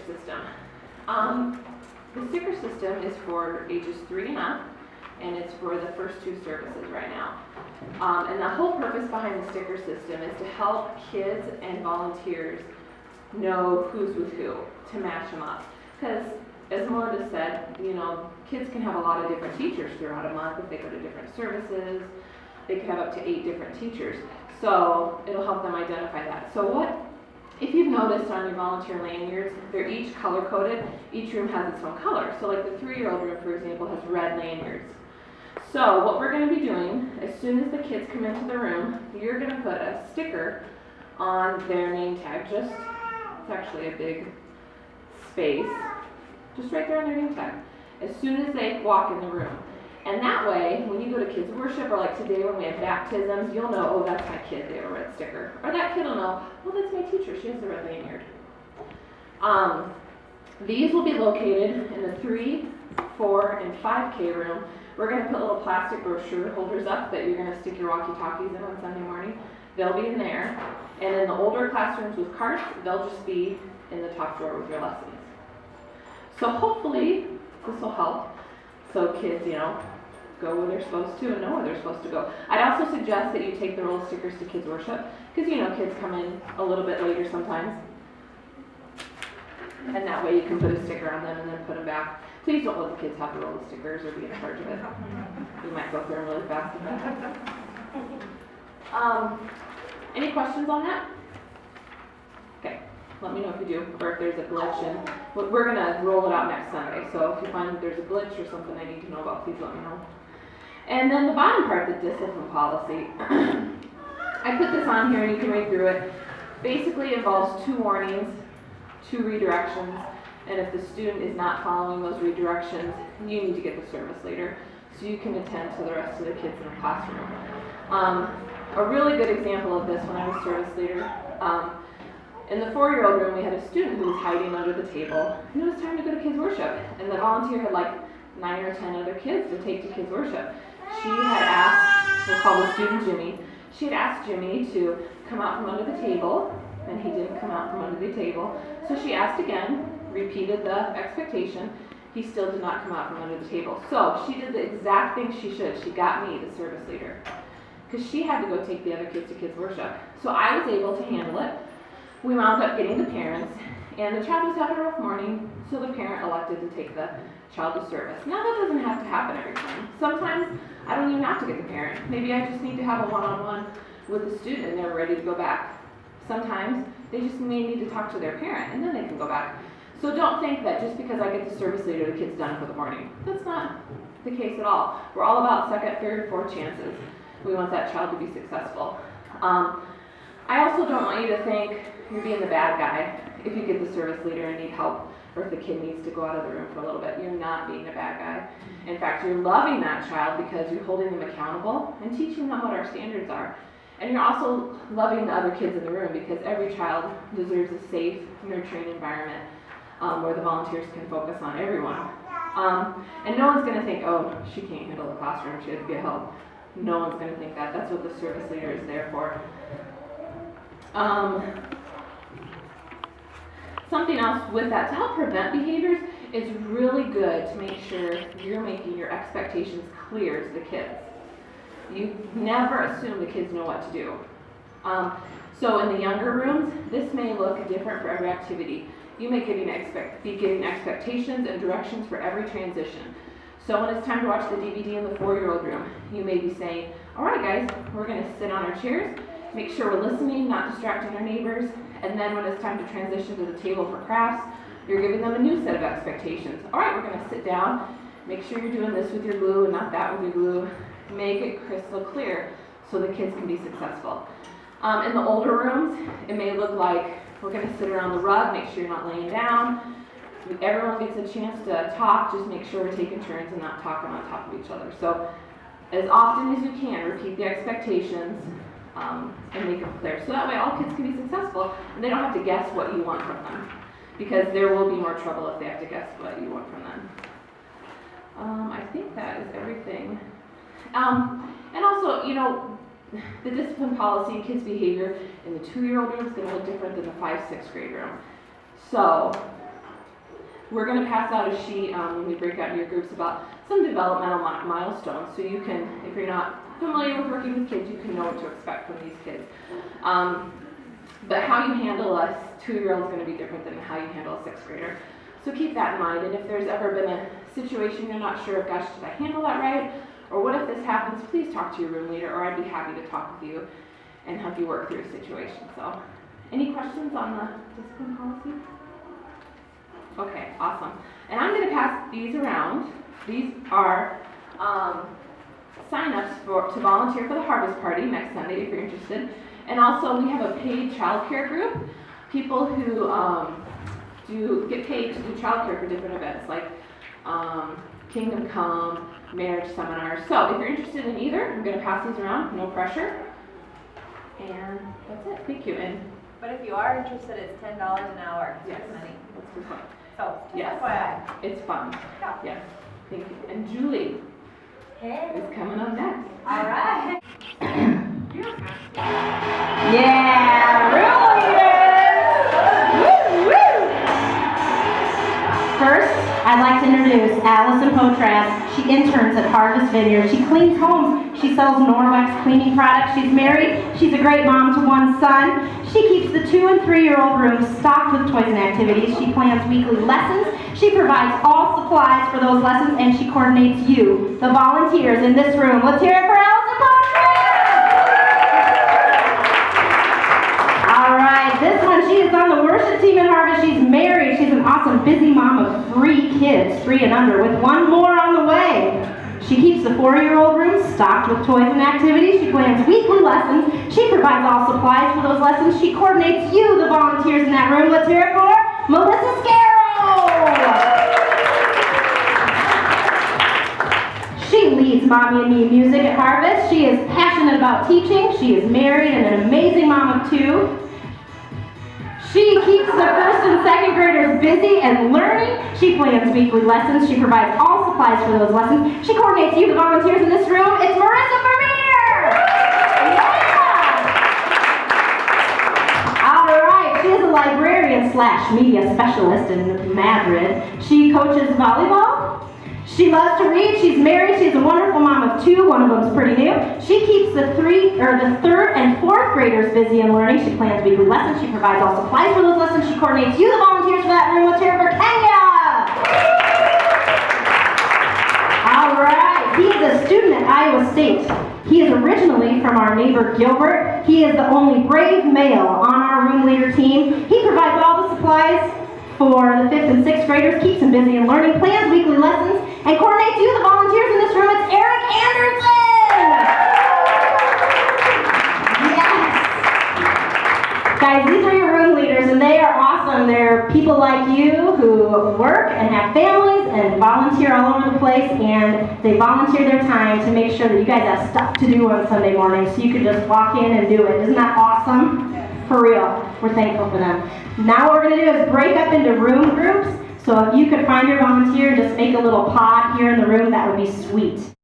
system. The sticker system is for ages 3 and up, and it's for the first 2 services right now. And the whole purpose behind the sticker system is to help kids and volunteers know who's with who, to match them up. Because, as Melinda said, you know, kids can have a lot of different teachers throughout a month if they go to different services. They could have up to 8 different teachers. So it'll help them identify that. So if you've noticed on your volunteer lanyards, they're each color-coded. Each room has its own color. So like the 3-year-old room, for example, has red lanyards. So what we're going to be doing, as soon as the kids come into the room, you're going to put a sticker on their name tag. It's actually a big space, just right there on their name tag, as soon as they walk in the room. And that way, when you go to kids worship, or like today when we have baptisms, you'll know, oh, that's my kid, they have a red sticker. Or that kid will know, oh, that's my teacher, she has the red lanyard. These will be located in the 3, 4, and 5K room. We're going to put little plastic brochure holders up that you're going to stick your walkie-talkies in on Sunday morning. They'll be in there. And in the older classrooms with carts, they'll just be in the top drawer with your lessons. So hopefully this will help. So kids, you know, go where they're supposed to and know where they're supposed to go. I'd also suggest that you take the roll of stickers to kids worship, because you know kids come in a little bit later sometimes. And that way you can put a sticker on them and then put them back. Please don't let the kids have the roll of stickers or be in charge of it. You might go through them really fast. Any questions on that? Okay, let me know if you do, or if there's a glitch. And we're going to roll it out next Sunday, so if you find that there's a glitch or something I need to know about, please let me know. And then the bottom part, the discipline policy. I put this on here and you can read through it. Basically involves 2 warnings, 2 redirections, and if the student is not following those redirections, you need to get the service leader so you can attend to the rest of the kids in the classroom. A really good example of this when I was service leader, in the 4-year-old room we had a student who was hiding under the table, and it was time to go to kids worship, and the volunteer had like 9 or 10 other kids to take to kids worship. She had asked, we'll call the student Jimmy, she had asked Jimmy to come out from under the table, and he didn't come out from under the table. So she asked again, repeated the expectation. He still did not come out from under the table. So she did the exact thing she should. She got me, the service leader, because she had to go take the other kids to kids worship. So I was able to handle it. We wound up getting the parents, and the child was having a rough morning, so the parent elected to take the child to service. Now that doesn't have to happen every time. Sometimes I don't even have to get the parent. Maybe I just need to have a one-on-one with the student and they're ready to go back. Sometimes they just may need to talk to their parent and then they can go back. So don't think that just because I get the service leader, the kid's done for the morning. That's not the case at all. We're all about 2nd, 3rd, 4th chances. We want that child to be successful. I also don't want you to think you're being the bad guy if you get the service leader and need help, or if the kid needs to go out of the room for a little bit. You're not being a bad guy. In fact, you're loving that child because you're holding them accountable and teaching them what our standards are. And you're also loving the other kids in the room because every child deserves a safe, nurturing environment where the volunteers can focus on everyone. And no one's going to think, oh, she can't handle the classroom, she has to get help. No one's going to think that. That's what the service leader is there for. Something else with that, to help prevent behaviors, it's really good to make sure you're making your expectations clear to the kids. You never assume the kids know what to do. So in the younger rooms, this may look different for every activity. You may be giving expectations and directions for every transition. So when it's time to watch the DVD in the 4-year-old room, you may be saying, all right guys, we're going to sit on our chairs, make sure we're listening, not distracting our neighbors, and then when it's time to transition to the table for crafts, you're giving them a new set of expectations. All right, we're going to sit down, make sure you're doing this with your glue and not that with your glue. Make it crystal clear so the kids can be successful. In the older rooms, it may look like we're going to sit around the rug, make sure you're not laying down. Everyone gets a chance to talk, just make sure we're taking turns and not talking on top of each other. So as often as you can, repeat the expectations and make them clear. So that way all kids can be successful and they don't have to guess what you want from them, because there will be more trouble if they have to guess what you want from them. I think that is everything. And also, you know, the discipline policy and kids' behavior in the 2-year-old room is going to look different than the 5th, 6th grade room. So we're going to pass out a sheet when we break out in your groups about some developmental milestones, so you can, if you're not familiar with working with kids, you can know what to expect from these kids. But how you handle a 2-year-old is going to be different than how you handle a 6th grader. So keep that in mind, and if there's ever been a situation you're not sure, gosh, did I handle that right? Or what if this happens, please talk to your room leader, or I'd be happy to talk with you and help you work through a situation. So, any questions on the discipline policy? Okay, awesome. And I'm going to pass these around. These are sign-ups to volunteer for the harvest party next Sunday if you're interested. And also we have a paid childcare group, people who get paid to do childcare for different events like Kingdom Come, marriage seminars. So if you're interested in either, I'm going to pass these around, no pressure. And that's it, thank you. But if you are interested, it's $10 an hour. Yes, money. that's for fun. So, Yes, FYI. it's fun. Yeah. Yes, thank you. And Julie is coming up next. All right. Yeah, really good. Woo, woo. First, I'd like to introduce Allison Potras. She interns at Harvest Vineyard. She cleans homes. She sells Norwex cleaning products. She's married. She's a great mom to 1 son. She keeps the 2- and 3-year-old rooms stocked with toys and activities. She plans weekly lessons. She provides all supplies for those lessons, and she coordinates you, the volunteers in this room. Let's hear it for Allison Potras. All right, this one, she is on the worship team at Harvest. She's married. She's an awesome, busy mom of 3 kids, 3 and under, with 1 more on the way. She keeps the 4-year-old room stocked with toys and activities. She plans weekly lessons. She provides all supplies for those lessons. She coordinates you, the volunteers in that room. Let's hear it for Melissa Scarrow. She leads Mommy and Me music at Harvest. She is passionate about teaching. She is married and an amazing mom of 2. She keeps the 1st and 2nd graders busy and learning. She plans weekly lessons. She provides all supplies for those lessons. She coordinates you, the volunteers in this room. It's Marissa Vermeer! Yeah! All right, she is a librarian/media specialist in Madrid. She coaches volleyball. She loves to read. She's married. She's a wonderful mom of 2. One of them's pretty new. She keeps the 3rd and 4th graders busy and learning. She plans weekly lessons. She provides all supplies for those lessons. She coordinates you, the volunteers, for that room. Let's hear it for Kenya. All right. He is a student at Iowa State. He is originally from our neighbor Gilbert. He is the only brave male on our room leader team. He provides all the supplies for the 5th and 6th graders, keeps them busy and learning, plans weekly lessons, and coordinates you, the volunteers in this room. It's Eric Anderson! Yes! Guys, these are your room leaders, and they are awesome. They're people like you who work and have families and volunteer all over the place, and they volunteer their time to make sure that you guys have stuff to do on Sunday morning, so you can just walk in and do it. Isn't that awesome? For real. We're thankful for them. Now what we're going to do is break up into room groups. So if you could find your volunteer, just make a little pod here in the room, that would be sweet.